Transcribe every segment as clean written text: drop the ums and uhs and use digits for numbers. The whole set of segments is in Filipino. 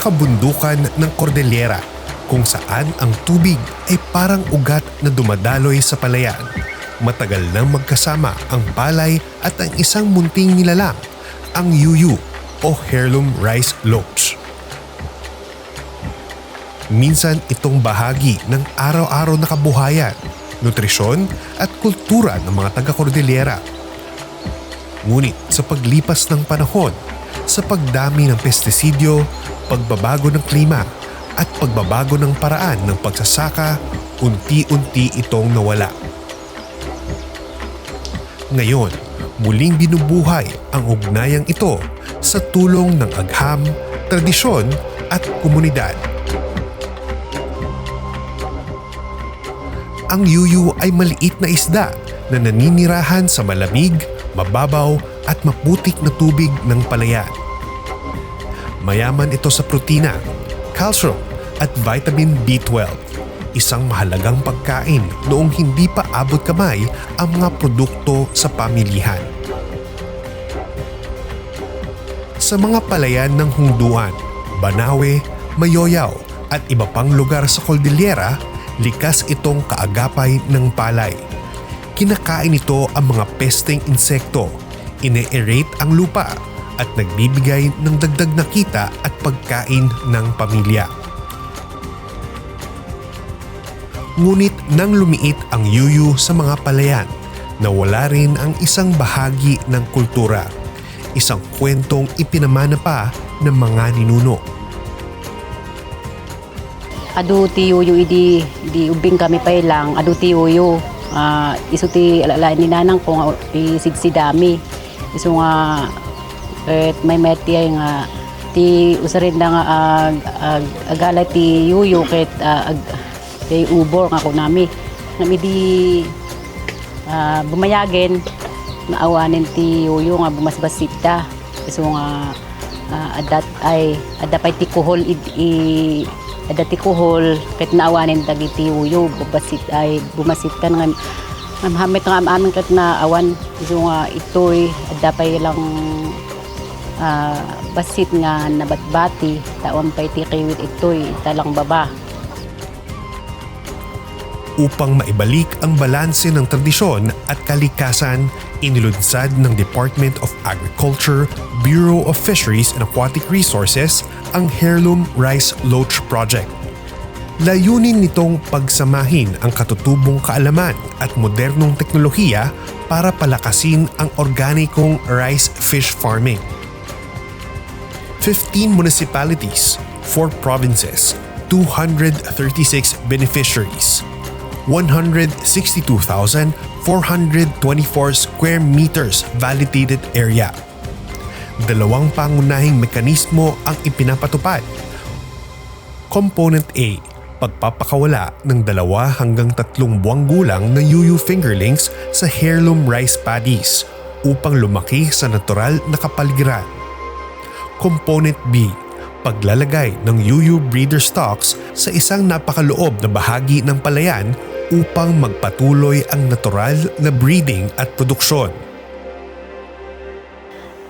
kabundukan ng Cordillera kung saan ang tubig ay parang ugat na dumadaloy sa palayan. Matagal nang magkasama ang palay at ang isang munting nilalang, ang yuyu o heirloom rice loach. Minsan itong bahagi ng araw-araw na kabuhayan, nutrisyon at kultura ng mga taga-Cordillera. Ngunit sa paglipas ng panahon, sa pagdami ng pestisidyo, pagbabago ng klima at pagbabago ng paraan ng pagsasaka, unti-unti itong nawala. Ngayon, muling binubuhay ang ugnayang ito sa tulong ng agham, tradisyon at komunidad. Ang yuyu ay maliit na isda na naninirahan sa malamig, mababaw at maputik na tubig ng palayan. Mayaman ito sa protina, calcium at vitamin B12, isang mahalagang pagkain noong hindi pa abot kamay ang mga produkto sa pamilihan. Sa mga palayan ng Hungduan, Banawe, Mayoyaw at iba pang lugar sa Cordillera, likas itong kaagapay ng palay. Kinakain ito ang mga pesteng insekto, ine-aerate ang lupa at nagbibigay ng dagdag na kita at pagkain ng pamilya. Ngunit nang lumiit ang yuyu sa mga palayan, nawala rin ang isang bahagi ng kultura, isang kwentong ipinamana pa ng mga ninuno. Adu ti yuyu di ubing kami pa lang adu ti yuyu isu ti alalain ni nanang ko nga isidsidami isu nga may meti ay nga ti usarin na nga agala ti yuyu ket ti ubor nga ko nami di bumayagen naawanin ti yuyu nga bumasbasita isu nga adapay ti kuhol adati kuhol ket naawanin dagiti yuyu bumasit kan nga hamit nga amin ket na awan isu nga itoy adapay lang basit nga nabatbati tawan pay ti kiwit itoy talang baba. Upang maibalik ang balanse ng tradisyon at kalikasan, inilunsad ng Department of Agriculture, Bureau of Fisheries and Aquatic Resources ang Heirloom Rice Loach Project. Layunin nitong pagsamahin ang katutubong kaalaman at modernong teknolohiya para palakasin ang organikong rice fish farming. 15 municipalities, 4 provinces, 236 beneficiaries, 162,424 square meters validated area. 2 pangunahing mekanismo ang ipinapatupad. Component A, pagpapakawala ng 2 hanggang 3 buwang gulang na yuyu fingerlings sa heirloom rice paddies upang lumaki sa natural na kapaligiran. Component B, paglalagay ng yuyu breeder stocks sa isang napakaloob na bahagi ng palayan upang magpatuloy ang natural na breeding at produksyon.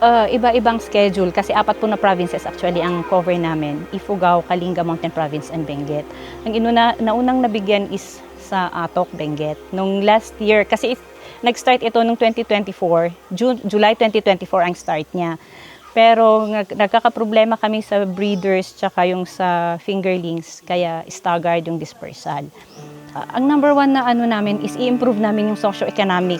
Iba-ibang schedule kasi 4 po na provinces actually ang cover namin. Ifugao, Kalinga, Mountain Province, and Benguet. Ang naunang nabigyan is sa Atok, Benguet. Nung last year, kasi nag-start ito nung 2024, July 2024 ang start niya. Pero nagkakaproblema kami sa breeders tsaka yung sa fingerlings, kaya staggered yung dispersal. Ang number 1 na namin is i-improve namin yung socio-economic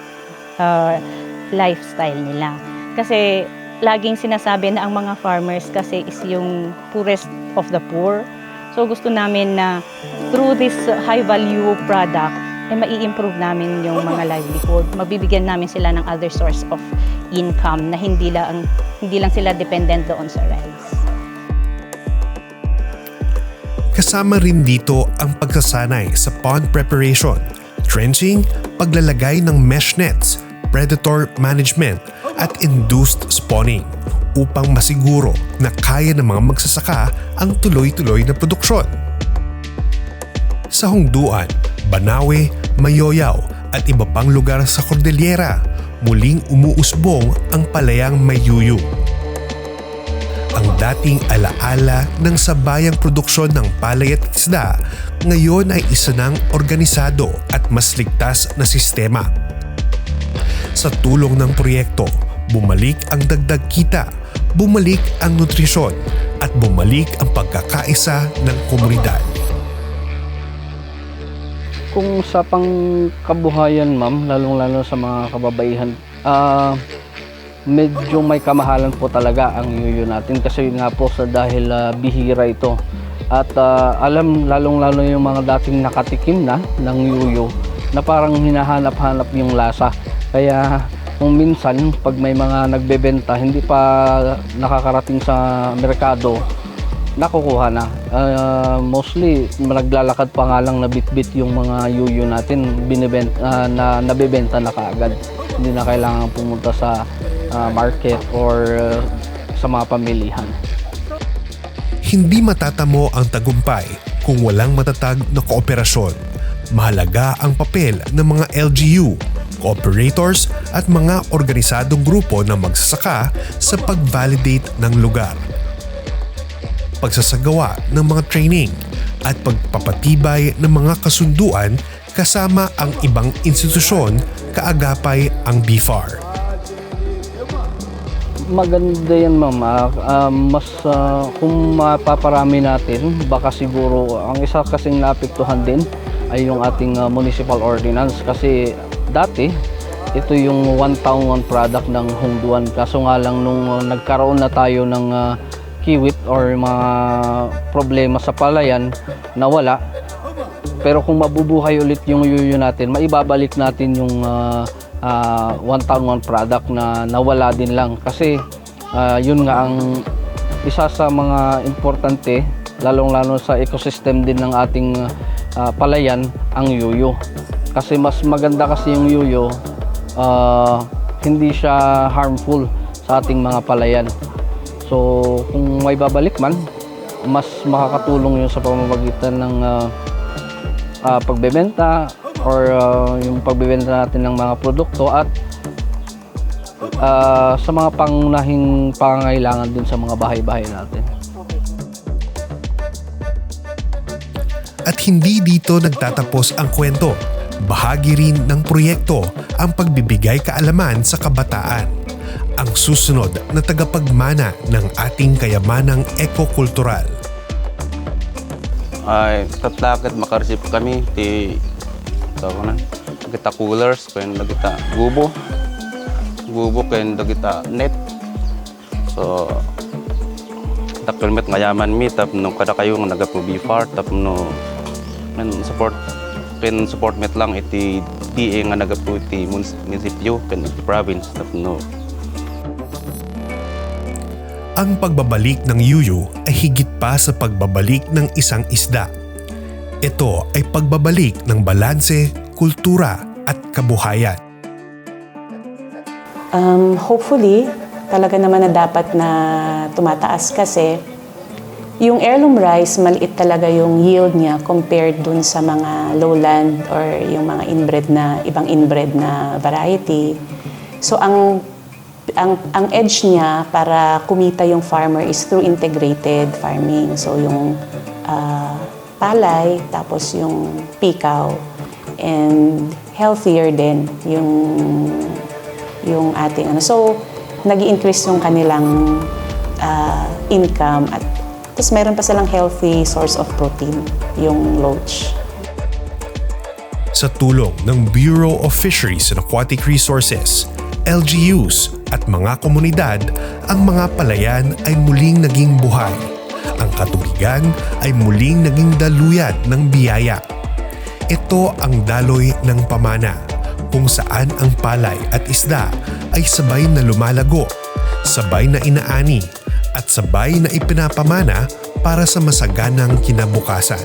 lifestyle nila. Kasi laging sinasabi na ang mga farmers kasi is yung poorest of the poor. So gusto namin na through this high value product, mai-improve namin yung mga livelihood. Mabibigyan namin sila ng other source of income na hindi lang sila dependent doon sa rice. Kasama rin dito ang pagsasanay sa pond preparation, trenching, paglalagay ng mesh nets, predator management at induced spawning upang masiguro na kaya ng mga magsasaka ang tuloy-tuloy na produksyon. Sa Hungduan, Banawe, Mayoyaw at iba pang lugar sa Cordillera, muling umuusbong ang palayang may yuyu. Ang dating alaala ng sabayang produksyon ng palay at isda, ngayon ay isa ng organisado at mas ligtas na sistema. Sa tulong ng proyekto, bumalik ang dagdag kita, bumalik ang nutrisyon, at bumalik ang pagkakaisa ng komunidad. Kung sa pangkabuhayan, ma'am, lalong-lalo sa mga kababaihan, medyo may kamahalan po talaga ang yuyo natin kasi nga po sa dahil bihira ito. At alam lalong-lalo yung mga dating nakatikim na ng yuyo na parang hinahanap-hanap yung lasa. Kaya kung minsan pag may mga nagbebenta hindi pa nakakarating sa merkado, nakukuha na. Mostly naglalakad pa nga lang na bit-bit yung mga yuyo natin na nabebenta na kaagad. Hindi na kailangan pumunta sa market or sa mga pamilihan. Hindi matatamo ang tagumpay kung walang matatag na kooperasyon. Mahalaga ang papel ng mga LGU, cooperators at mga organisadong grupo na magsasaka sa pag-validate ng lugar, pagsasagawa ng mga training at pagpapatibay ng mga kasunduan kasama ang ibang institusyon, kaagapay ang BFAR. Maganda yan, ma'am. Kung mapaparami natin, baka siguro ang isa kasing naapektuhan din ay yung ating municipal ordinance kasi dati ito yung one town one product ng Hongduan, kaso nga lang nung nagkaroon na tayo ng kiwit or mga problema sa palayan, nawala. Pero kung mabubuhay ulit yung yuyo natin, maibabalik natin yung one town one product na nawala din lang kasi yun nga ang isa sa mga importante, lalong-lalo sa ecosystem din ng ating palayan, ang yuyo. Kasi mas maganda kasi yung yuyo, hindi siya harmful sa ating mga palayan. So kung may babalik man, mas makakatulong yun sa pamamagitan ng pagbebenta or yung pagbebenta natin ng mga produkto at sa mga pangunahing pangangailangan din sa mga bahay-bahay natin. At hindi dito nagtatapos ang kwento. Bahagi rin ng proyekto ang pagbibigay kaalaman sa kabataan, ang susunod na tagapagmana ng ating kayamanang ekokultural. Ay tatlakad makareceive kami ti kita coolers ken kita gubo ken kita net. So takilmet ngayaman mi tapno kada kayo nga nagapo BFAR tapno men support met lang iti DA nga nagapo iti munisipyo ken iti province tapno. Ang pagbabalik ng yuyo ay higit pa sa pagbabalik ng isang isda. Ito ay pagbabalik ng balanse, kultura at kabuhayan. Hopefully, talaga naman na dapat na tumataas kasi yung heirloom rice, maliit talaga yung yield niya compared dun sa mga lowland or yung mga ibang inbred na variety. So ang edge niya para kumita yung farmer is through integrated farming. So yung palay, tapos yung pikaw, and healthier din yung ating ano. So nag-i-increase yung kanilang income at tapos meron pa silang healthy source of protein, yung loach. Sa tulong ng Bureau of Fisheries and Aquatic Resources, LGUs at mga komunidad, ang mga palayan ay muling naging buhay. Ang katubigan ay muling naging daluyan ng biyaya. Ito ang daloy ng pamana, kung saan ang palay at isda ay sabay na lumalago, sabay na inaani, at sabay na ipinapamana para sa masaganang kinabukasan.